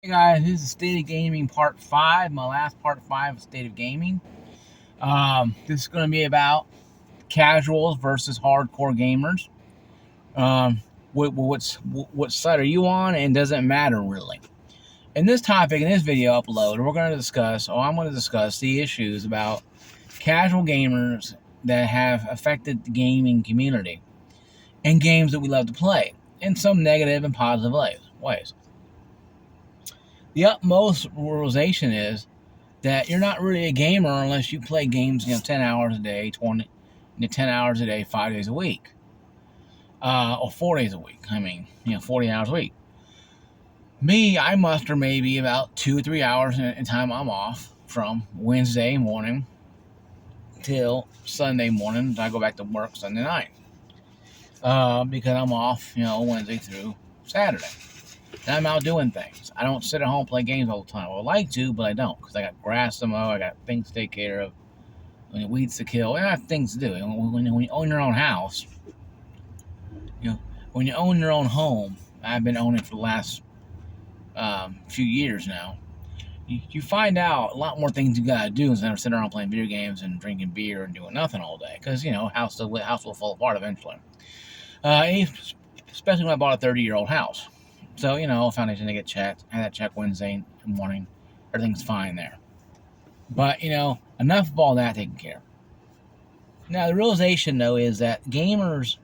Hey guys, this is State of Gaming Part 5, my last Part 5 of State of Gaming. This is going to be about casuals versus hardcore gamers. Um, what side are you on, and does it matter really? In this topic, in this video upload, I'm going to discuss the issues about casual gamers that have affected the gaming community and games that we love to play in some negative and positive ways. The utmost realization is that you're not really a gamer unless you play games, 10 hours a day, 10 hours a day, 5 days a week, or 4 days a week. 40 hours a week. Me, I muster maybe about 2 or 3 hours in time I'm off from Wednesday morning till Sunday morning. I go back to work Sunday night because I'm off, Wednesday through Saturday. And I'm out doing things. I don't sit at home and play games all the time. I would like to, but I don't because I got grass to mow, I got things to take care of, weeds to kill. I have things to do. When you own your own house, when you own your own home, I've been owning for the last few years now. You find out a lot more things you gotta do instead of sitting around playing video games and drinking beer and doing nothing all day. Because house will fall apart eventually. Especially when I bought a 30-year-old house. So foundation to get checked. I had that check Wednesday morning. Everything's fine there. But enough of all that taken care of. Now, the realization, though, is that gamers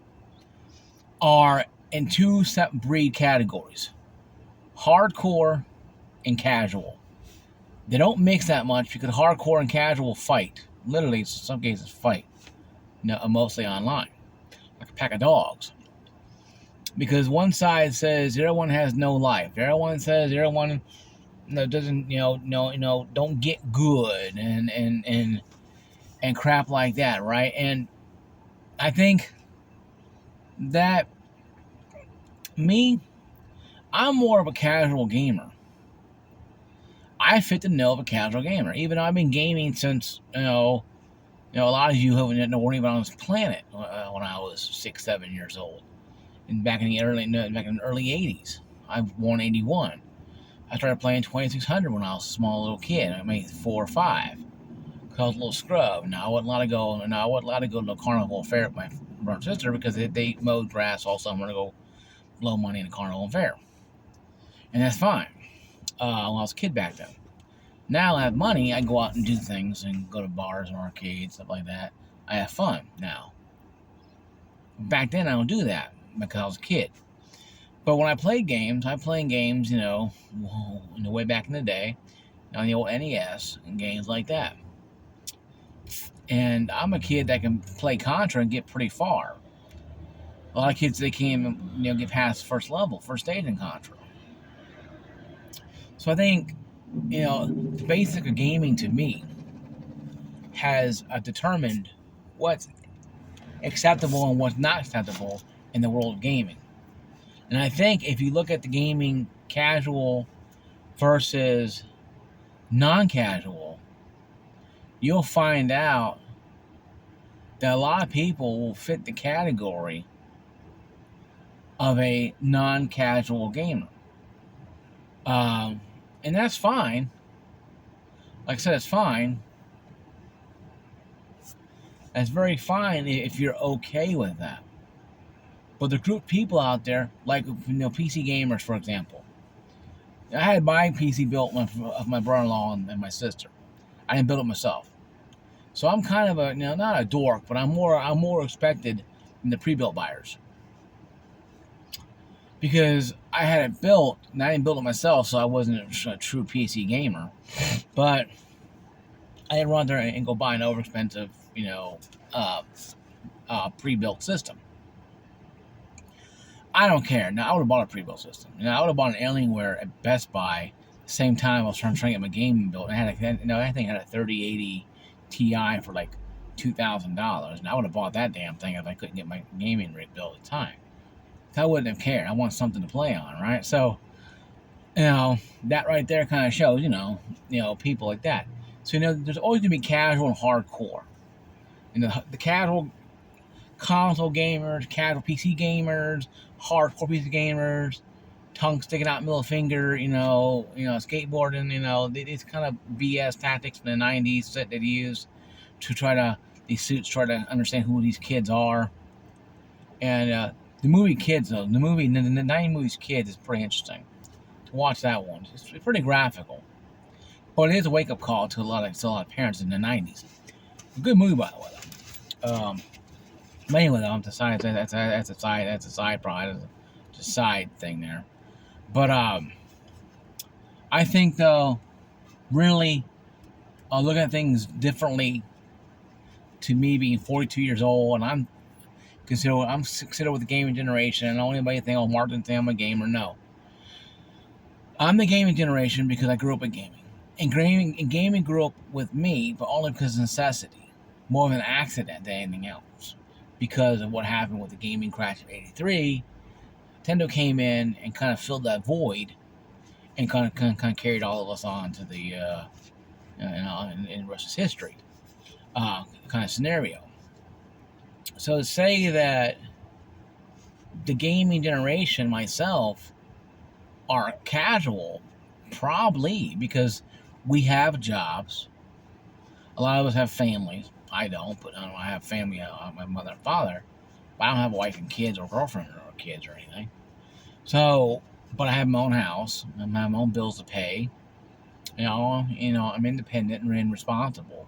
are in two separate breed categories: hardcore and casual. They don't mix that much because hardcore and casual fight. Literally, in some cases, fight. Mostly online, like a pack of dogs. Because one side says everyone has no life. Everyone says everyone doesn't, don't get good and crap like that, right? And I think that I'm more of a casual gamer. I fit the bill of a casual gamer, even though I've been gaming since a lot of you weren't even on this planet when I was 6, 7 years old, and back in the early '80s. I was born '81. I started playing 2600 when I was a small little kid. I made 4 or 5. Cause I was a little scrub. Now I wasn't allowed to go to the carnival fair with my brother and sister because they mowed grass all summer to go blow money in the carnival fair, and that's fine. When I was a kid back then. Now I have money, I go out and do things and go to bars and arcades, stuff like that. I have fun now. Back then I don't do that because I was a kid. But when I played games, way back in the day, on the old NES and games like that. And I'm a kid that can play Contra and get pretty far. A lot of kids, they can't even, get past first stage in Contra. So I think, the basic of gaming to me has determined what's acceptable and what's not acceptable in the world of gaming. And I think if you look at the gaming casual versus non-casual, you'll find out that a lot of people will fit the category of a non-casual gamer. And that's fine. Like I said, it's fine. That's very fine if you're okay with that. But the group of people out there, like PC gamers, for example, I had my PC built of my brother-in-law and my sister. I didn't build it myself, so I'm kind of a not a dork, but I'm more respected than the pre-built buyers because I had it built and I didn't build it myself, so I wasn't a true PC gamer. But I didn't run there and go buy an overexpensive, pre-built system. I don't care. Now, I would have bought a pre-built system. I would have bought an Alienware at Best Buy the same time I was trying to get my game built. I think I had a 3080 Ti for like $2,000. And I would have bought that damn thing if I couldn't get my gaming rig built at the time. I wouldn't have cared. I want something to play on, right? So, that right there kind of shows, people like that. So, there's always going to be casual and hardcore. The casual console gamers, casual PC gamers, hardcore PC gamers, tongue sticking out, middle finger, skateboarding, these kind of BS tactics in the 90s that they used to these suits try to understand who these kids are. And the movie Kids, though, the 90 movies Kids is pretty interesting to watch that one. It's pretty graphical. But it is a wake-up call to a lot of parents in the 90s. A good movie, by the way. But anyway, though, that's a side product. It's a side thing there. But I think, though, really looking at things differently, to me being 42 years old, and I'm considered with the gaming generation, and anybody think, oh, Martin think I'm a gamer. No. I'm the gaming generation because I grew up in gaming. And gaming grew up with me, but only because of necessity. More of an accident than anything else. Because of what happened with the gaming crash of 83, Nintendo came in and kind of filled that void and kind of carried all of us on to the, in Russia's history kind of scenario. So to say that the gaming generation, myself, are casual, probably because we have jobs. A lot of us have families. I don't, but I have family. My mother and father. But I don't have a wife and kids or girlfriend or kids or anything. So, but I have my own house. I have my own bills to pay. I'm independent and responsible.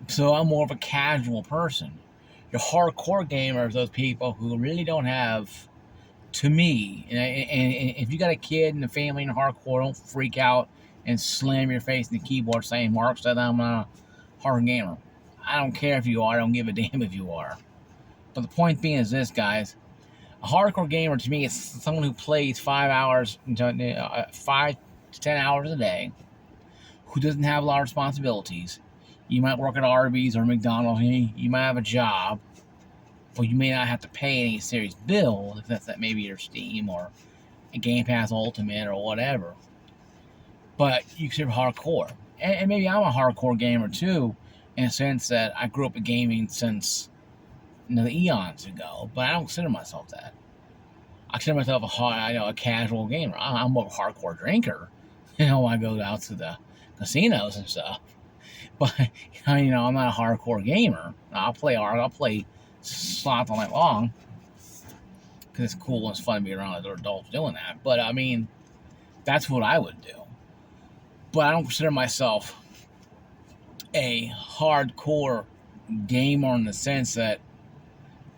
So I'm more of a casual person. Your hardcore gamers, those people who really don't have, to me, and if you got a kid and a family in hardcore, don't freak out and slam your face in the keyboard saying, Mark said I'm a hard gamer. I don't care if you are. I don't give a damn if you are. But the point being is this, guys. A hardcore gamer, to me, is someone who plays 5 to 10 hours a day, who doesn't have a lot of responsibilities. You might work at Arby's or McDonald's. You might have a job, but you may not have to pay any serious bill, if that's that maybe your Steam or a Game Pass Ultimate or whatever. But you consider hardcore. And maybe I'm a hardcore gamer too, in a sense that I grew up in gaming since the eons ago, but I don't consider myself that. I consider myself a casual gamer. I'm a hardcore drinker, when I go out to the casinos and stuff. But I'm not a hardcore gamer. I'll play slots all night long because it's cool and it's fun to be around other adults doing that. But I mean, that's what I would do. But I don't consider myself a hardcore gamer in the sense that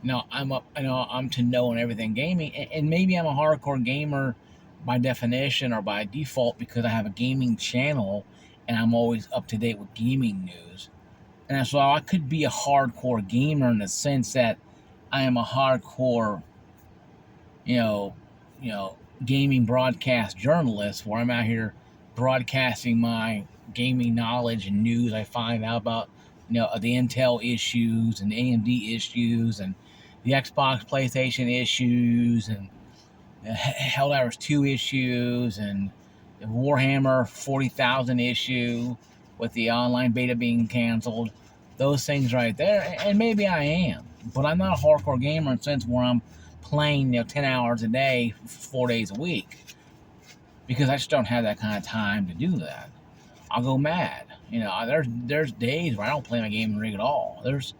I'm to know and everything gaming, and maybe I'm a hardcore gamer by definition or by default because I have a gaming channel and I'm always up to date with gaming news. And so I could be a hardcore gamer in the sense that I am a hardcore, gaming broadcast journalist where I'm out here broadcasting my gaming knowledge and news I find out about, the Intel issues and the AMD issues and the Xbox, PlayStation issues and the Helldivers 2 issues and the Warhammer 40,000 issue with the online beta being canceled. Those things right there. And maybe I am. But I'm not a hardcore gamer in the sense where I'm playing 10 hours a day, 4 days a week. Because I just don't have that kind of time to do that. I'll go mad. There's days where I don't play my gaming rig at all. There's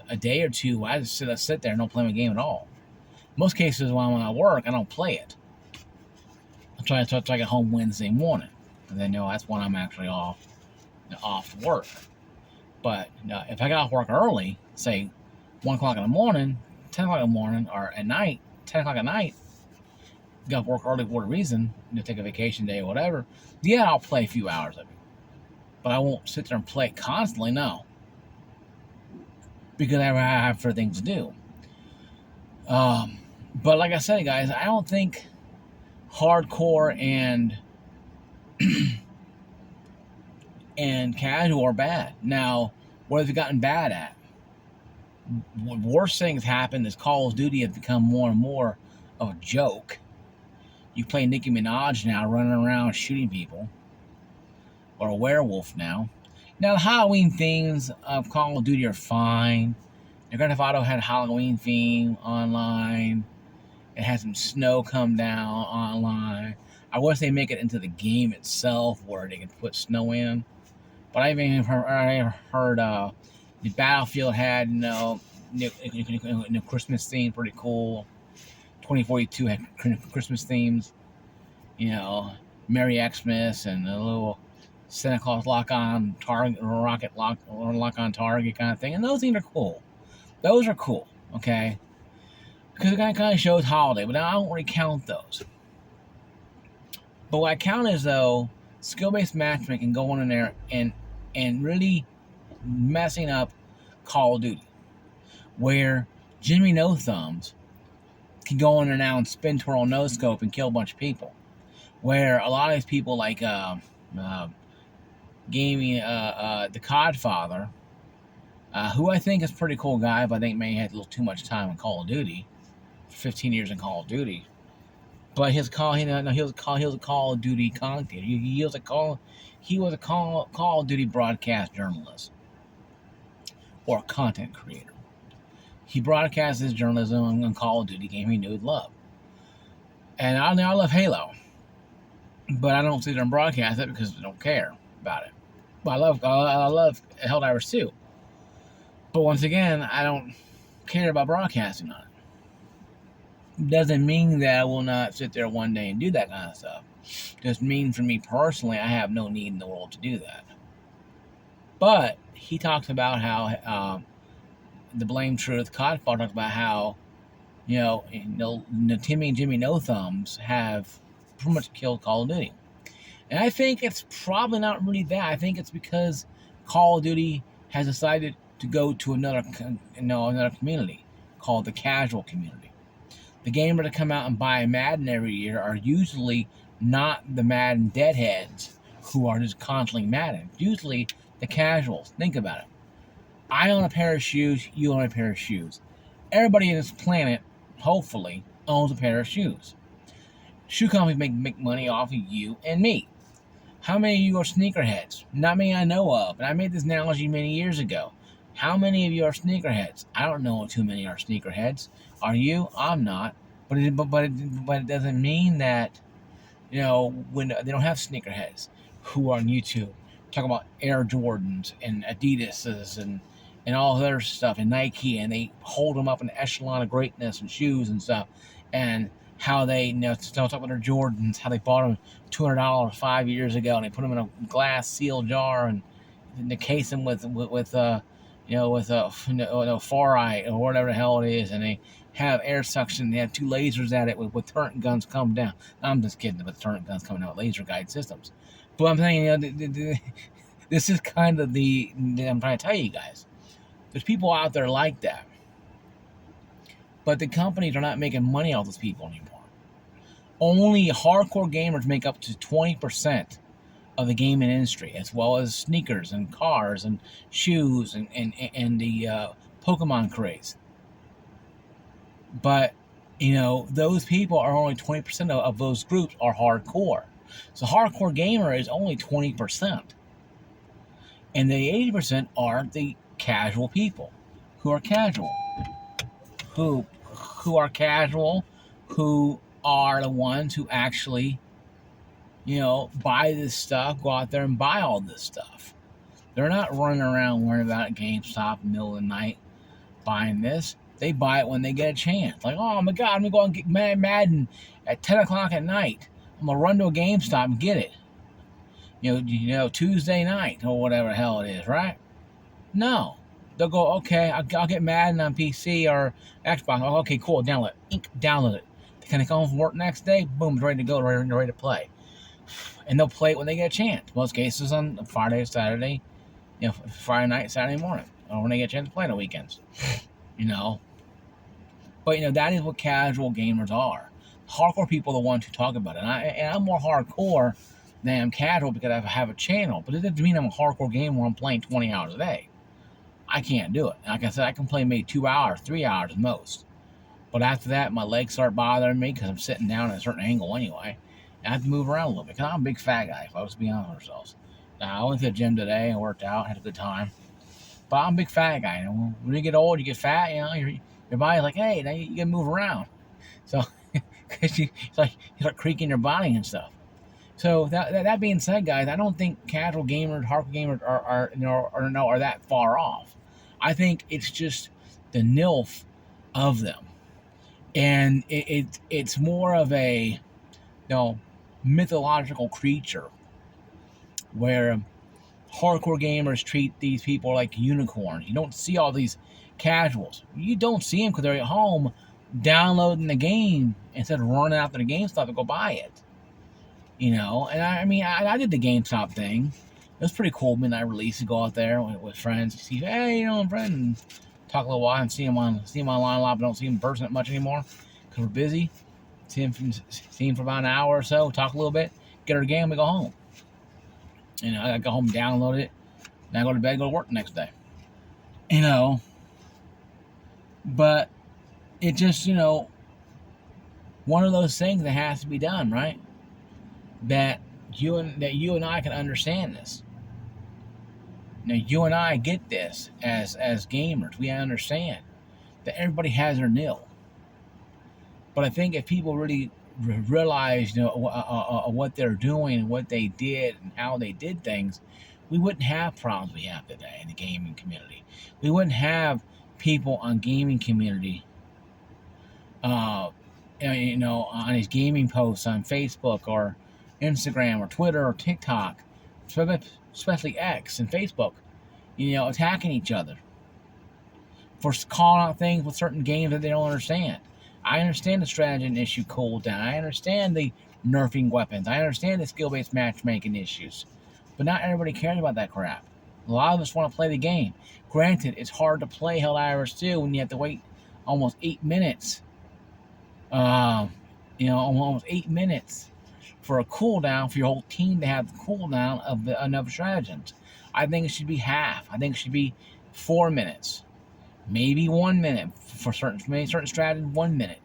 a day or two where I just sit there and don't play my game at all. Most cases when I'm at work, I don't play it. I'll try to get home Wednesday morning. And then that's when I'm actually off work. But if I got off work early, say 1 o'clock in the morning, 10 o'clock in the morning, or at night, 10 o'clock at night, got off work early for a reason, take a vacation day or whatever, yeah, I'll play a few hours of it. But I won't sit there and play it constantly, no. Because I have for things to do. But like I said, guys, I don't think hardcore and and casual are bad. Now, what have you gotten bad at? Worse things happen as Call of Duty has become more and more of a joke. You play Nicki Minaj now running around shooting people. Or a werewolf now. Now, the Halloween themes of Call of Duty are fine. Grand Theft Auto had a Halloween theme online. It has some snow come down online. I wish they make it into the game itself where they can put snow in. But I heard the Battlefield had Christmas theme, pretty cool. 2042 had Christmas themes, you know, Merry Xmas and a little Santa Claus lock on target, rocket lock, or lock on target kind of thing. And those things are cool. Those are cool, okay? Because it kind of shows holiday, but I don't really count those. But what I count is, though, skill-based matchmaking going in there and really messing up Call of Duty, where Jimmy No Thumbs can go in there now and spin, twirl, no scope and kill a bunch of people. Where a lot of these people like gaming the Codfather, who I think is a pretty cool guy, but I think may have had a little too much time in Call of Duty, 15 years in Call of Duty. But he was a Call of Duty content. He was a Call of Duty broadcast journalist or a content creator. He broadcast his journalism on Call of Duty game he knew he'd love. And I love Halo, but I don't sit there and broadcast it because I don't care about it. But I love Helldivers 2. But once again, I don't care about broadcasting on it. Doesn't mean that I will not sit there one day and do that kind of stuff. Just means for me personally, I have no need in the world to do that. But he talks about how the Blame Truth Codfather talks about how Timmy and Jimmy No Thumbs have pretty much killed Call of Duty. And I think it's probably not really that. I think it's because Call of Duty has decided to go to another community called the casual community. The gamers that come out and buy Madden every year are usually not the Madden deadheads who are just constantly Madden. Usually the casuals. Think about it. I own a pair of shoes, you own a pair of shoes. Everybody on this planet, hopefully, owns a pair of shoes. Shoe companies make money off of you and me. How many of you are sneakerheads? Not many I know of. And I made this analogy many years ago. How many of you are sneakerheads? I don't know too many are sneakerheads. Are you? I'm not. But it doesn't mean that, when they don't have sneakerheads who are on YouTube talk about Air Jordans and Adidas's and all other stuff and Nike, and they hold them up in the echelon of greatness and shoes and stuff, and how they talk about their Jordans, how they bought them $200 5 years ago, and they put them in a glass sealed jar and they case them with fluorite or whatever the hell it is, and they have air suction. They have two lasers at it with turret guns come down. I'm just kidding, with turret guns coming out with laser guide systems. But I'm saying, this is kind of I'm trying to tell you guys. There's people out there like that. But the companies are not making money off those people anymore. Only hardcore gamers make up to 20% of the gaming industry, as well as sneakers and cars and shoes and the Pokemon craze. But, those people are only 20% of those groups are hardcore. So hardcore gamer is only 20%. And the 80% are the casual people who are casual. Who are casual, who are the ones who actually, buy this stuff, go out there and buy all this stuff. They're not running around worrying about it GameStop in the middle of the night buying this. They buy it when they get a chance. Like, oh my God, I'm going to go and get Madden at 10 o'clock at night. I'm going to run to a GameStop and get it. Tuesday night or whatever the hell it is, right? No. They'll go, okay, I'll get Madden on PC or Xbox. Oh, okay, cool, download it. Download it. Can they come home from work next day? Boom, it's ready to go, ready to play. And they'll play it when they get a chance. Most cases on Friday or Saturday, Friday night, Saturday morning, or when they get a chance to play on the weekends. But, that is what casual gamers are. Hardcore people are the ones who talk about it. And I'm more hardcore than I'm casual because I have a channel. But it doesn't mean I'm a hardcore gamer where I'm playing 20 hours a day. I can't do it. Like I said, I can play maybe 2 hours, 3 hours at most. But after that, my legs start bothering me because I'm sitting down at a certain angle anyway. And I have to move around a little bit because I'm a big fat guy, folks, to be honest with ourselves. Now, I went to the gym today and worked out, had a good time. But I'm a big fat guy. When you get old, you get fat, your body's like, hey, now you got to move around. So because you start creaking your body and stuff. So that being said, guys, I don't think casual gamers, hardcore gamers are that far off. I think it's just the NILF of them, and it's more of a mythological creature where hardcore gamers treat these people like unicorns. You don't see all these casuals. You don't see them because they're at home downloading the game instead of running out to the GameStop to go buy it. And I did the GameStop thing. It was pretty cool midnight release to go out there with friends. See, hey, I'm friend, and talk a little while and see him online a lot, but don't see him in person much anymore because we're busy. See him for about an hour or so, talk a little bit, get our game, we go home. I go home, download it, then I go to bed, go to work the next day. But it just, one of those things that has to be done, right? That you and I can understand this. Now, you and I get this as gamers. We understand that everybody has their nil. But I think if people really realize, what they're doing and what they did and how they did things, we wouldn't have problems we have today in the gaming community. We wouldn't have people on gaming community, on his gaming posts on Facebook or Instagram or Twitter or TikTok, especially X and Facebook, attacking each other for calling out things with certain games that they don't understand. I understand the strategy and issue cooldown. I understand the nerfing weapons. I understand the skill-based matchmaking issues. But not everybody cares about that crap. A lot of us want to play the game. Granted, it's hard to play Helldivers 2 when you have to wait almost 8 minutes. Almost 8 minutes for a cooldown for your whole team to have the cooldown of another stratagems. I think it should be half. I think it should be 4 minutes. Maybe 1 minute for certain strategies, 1 minute.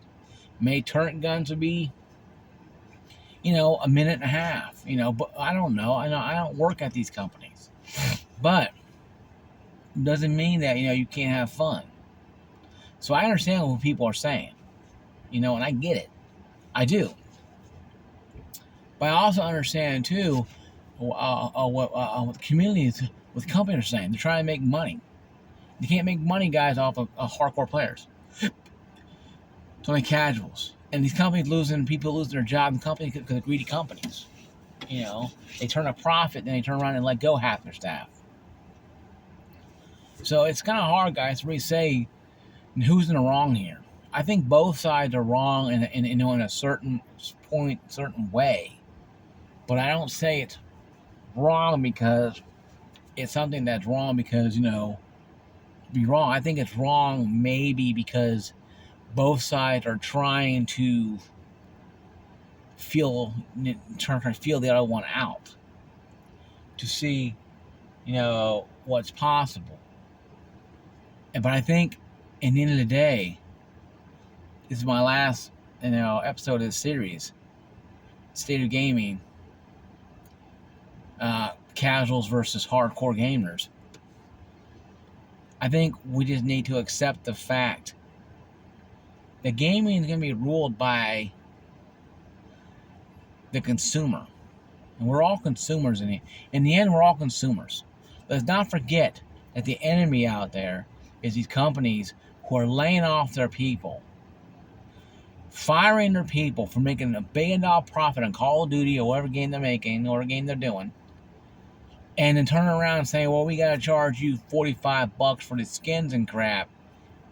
Maybe turret guns would be, a minute and a half. But I don't know. I don't work at these companies, but it doesn't mean that you can't have fun. So I understand what people are saying, and I get it. I do. But I also understand too what the communities with companies are saying. They're trying to make money. You can't make money, guys, off of hardcore players. It's only casuals. And these companies people losing their job in companies because of greedy companies. They turn a profit, then they turn around and let go half their staff. So it's kind of hard, guys, to really say who's in the wrong here. I think both sides are wrong in a certain point, certain way. But I don't say it's wrong because it's something that's wrong because, be wrong. I think it's wrong maybe because both sides are trying to feel the other one out to see, what's possible. But I think at the end of the day, this is my last, episode of the series, State of Gaming, casuals versus hardcore gamers. I think we just need to accept the fact that gaming is going to be ruled by the consumer. And we're all consumers in it. In the end, we're all consumers. Let's not forget that the enemy out there is these companies who are laying off their people, firing their people for making $1 billion profit on Call of Duty or whatever game they're making or game they're doing, and then turning around and saying, well, we got to charge you $45 for the skins and crap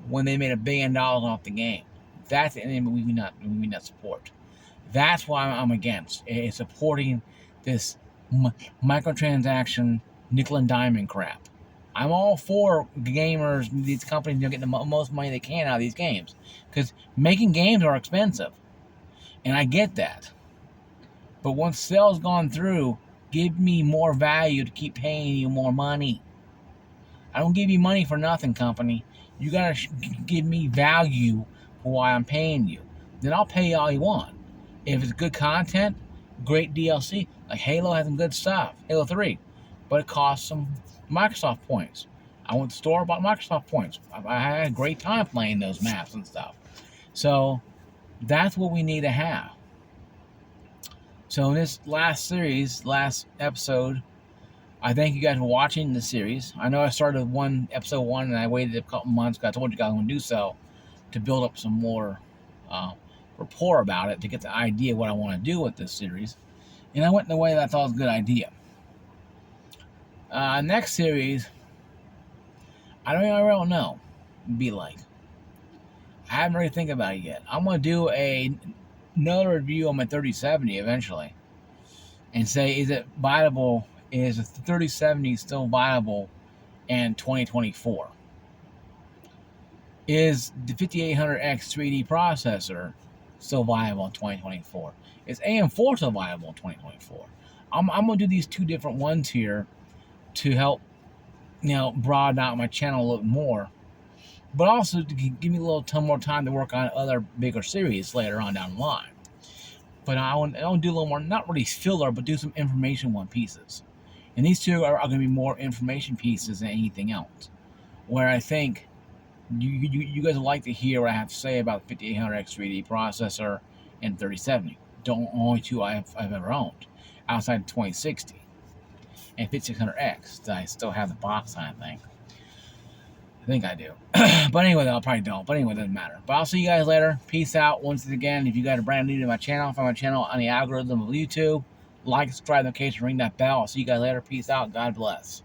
when they made $1 billion off the game. That's the enemy we not support. That's why I'm against supporting this microtransaction nickel and diamond crap. I'm all for gamers, these companies, getting the most money they can out of these games, because making games are expensive, and I get that. But once sales gone through, give me more value to keep paying you more money. I don't give you money for nothing, company. You gotta give me value for why I'm paying you. Then I'll pay you all you want. If it's good content, great DLC, like Halo has some good stuff, Halo 3, but it costs some Microsoft points. I went to the store, bought Microsoft points. I had a great time playing those maps and stuff. So That's what we need to have. So in this last episode, I thank you guys for watching the series. I know I started episode 1 and I waited a couple months because I told you guys I'm going to do so to build up some more rapport about it, to get the idea of what I want to do with this series. And I went in the way that I thought was a good idea. Next series, I don't know. Be like, I haven't really think about it yet. I'm going to do another review on my 3070 eventually, and say, is it viable? Is the 3070 still viable in 2024? Is the 5800X 3D processor still viable in 2024? Is AM4 still viable in 2024? I'm going to do these two different ones here to help, broaden out my channel a little more, but also to give me a little more time to work on other bigger series later on down the line. But I want to do a little more, not really filler, but do some information one pieces. And these two are going to be more information pieces than anything else, where I think you guys would like to hear what I have to say about the 5800X 3D processor and 3070. Only two I've ever owned, outside the 2060 and 5600X that I still have the box on, I think I do. But anyway, I probably don't. But anyway, it doesn't matter. But I'll see you guys later. Peace out. Once again, if you guys are brand new to my channel, find my channel on the algorithm of YouTube. Like, subscribe, notification, ring that bell. I'll see you guys later. Peace out. God bless.